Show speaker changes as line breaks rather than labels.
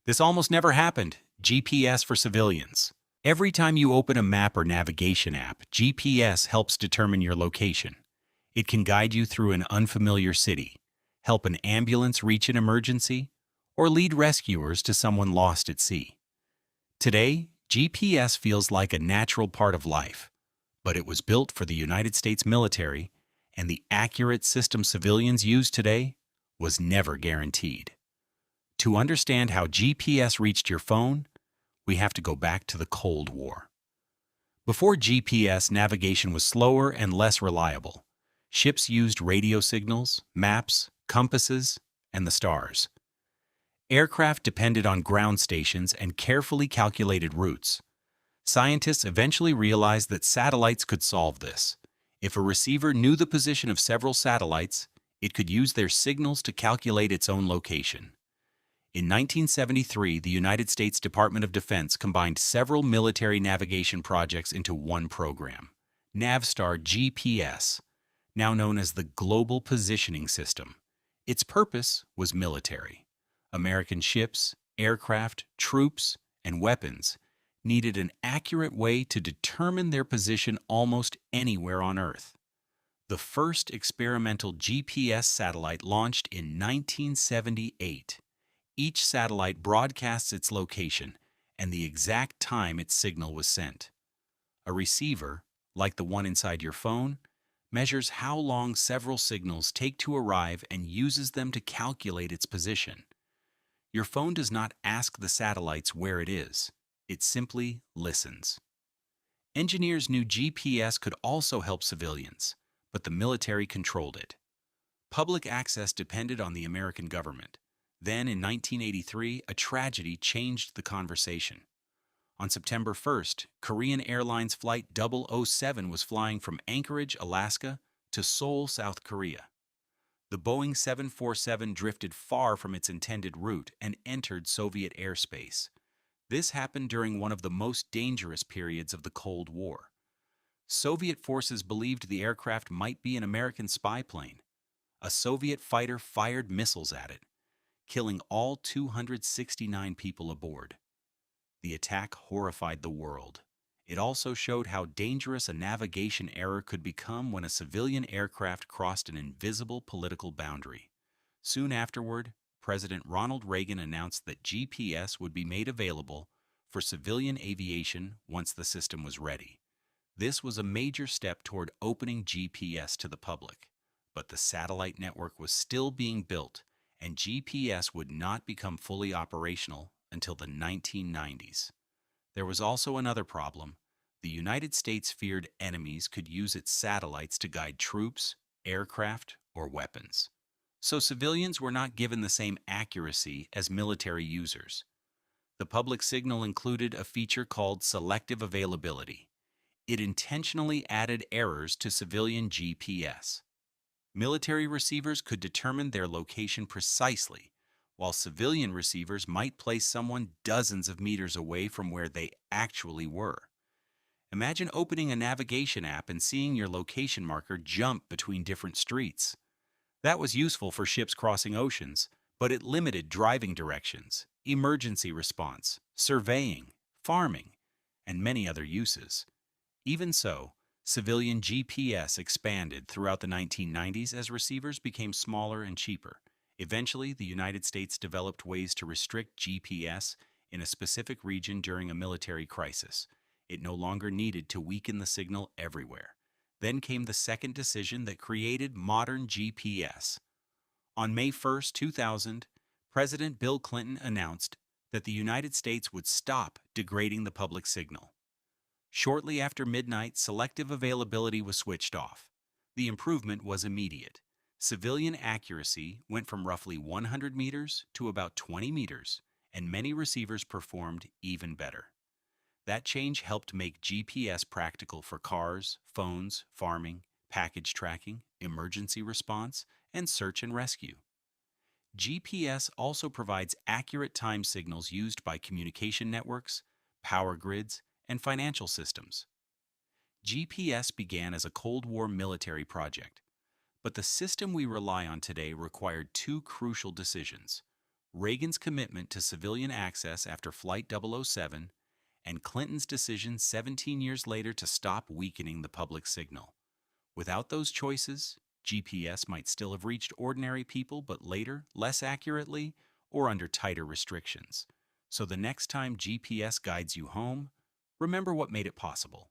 This almost never happened. GPS for civilians. Every time you open a map or navigation app, GPS helps determine your location. It can guide you through an unfamiliar city, help an ambulance reach an emergency, or lead rescuers to someone lost at sea. Today, GPS feels like a natural part of life, but it was built for the United States military, and the accurate system civilians use today was never guaranteed. To understand how GPS reached your phone, we have to go back to the Cold War. Before GPS, navigation was slower and less reliable. Ships used radio signals, maps, compasses, and the stars. Aircraft depended on ground stations and carefully calculated routes. Scientists eventually realized that satellites could solve this. If a receiver knew the position of several satellites, it could use their signals to calculate its own location. In 1973, the United States Department of Defense combined several military navigation projects into one program, Navstar GPS, now known as the Global Positioning System. Its purpose was military. American ships, aircraft, troops, and weapons needed an accurate way to determine their position almost anywhere on Earth. The first experimental GPS satellite launched in 1978. Each satellite broadcasts its location and the exact time its signal was sent. A receiver, like the one inside your phone, measures how long several signals take to arrive and uses them to calculate its position. Your phone does not ask the satellites where it is. It simply listens. Engineers knew GPS could also help civilians, but the military controlled it. Public access depended on the American government. Then, in 1983, a tragedy changed the conversation. On September 1st, Korean Airlines Flight 007 was flying from Anchorage, Alaska, to Seoul, South Korea. The Boeing 747 drifted far from its intended route and entered Soviet airspace. This happened during one of the most dangerous periods of the Cold War. Soviet forces believed the aircraft might be an American spy plane. A Soviet fighter fired missiles at it, killing all 269 people aboard. The attack horrified the world. It also showed how dangerous a navigation error could become when a civilian aircraft crossed an invisible political boundary. Soon afterward, President Ronald Reagan announced that GPS would be made available for civilian aviation once the system was ready. This was a major step toward opening GPS to the public. But the satellite network was still being built, and GPS would not become fully operational until the 1990s. There was also another problem. The United States feared enemies could use its satellites to guide troops, aircraft, or weapons. So civilians were not given the same accuracy as military users. The public signal included a feature called selective availability. It intentionally added errors to civilian GPS. Military receivers could determine their location precisely, while civilian receivers might place someone dozens of meters away from where they actually were. Imagine opening a navigation app and seeing your location marker jump between different streets. That was useful for ships crossing oceans, but it limited driving directions, emergency response, surveying, farming, and many other uses. Even so, civilian GPS expanded throughout the 1990s as receivers became smaller and cheaper. Eventually, the United States developed ways to restrict GPS in a specific region during a military crisis. It no longer needed to weaken the signal everywhere. Then came the second decision that created modern GPS. On May 1, 2000, President Bill Clinton announced that the United States would stop degrading the public signal. Shortly after midnight, selective availability was switched off. The improvement was immediate. Civilian accuracy went from roughly 100 meters to about 20 meters, and many receivers performed even better. That change helped make GPS practical for cars, phones, farming, package tracking, emergency response, and search and rescue. GPS also provides accurate time signals used by communication networks, power grids, and financial systems. GPS began as a Cold War military project, but the system we rely on today required two crucial decisions. Reagan's commitment to civilian access after Flight 007, and Clinton's decision 17 years later to stop weakening the public signal. Without those choices, GPS might still have reached ordinary people, but later, less accurately, or under tighter restrictions. So the next time GPS guides you home, remember what made it possible.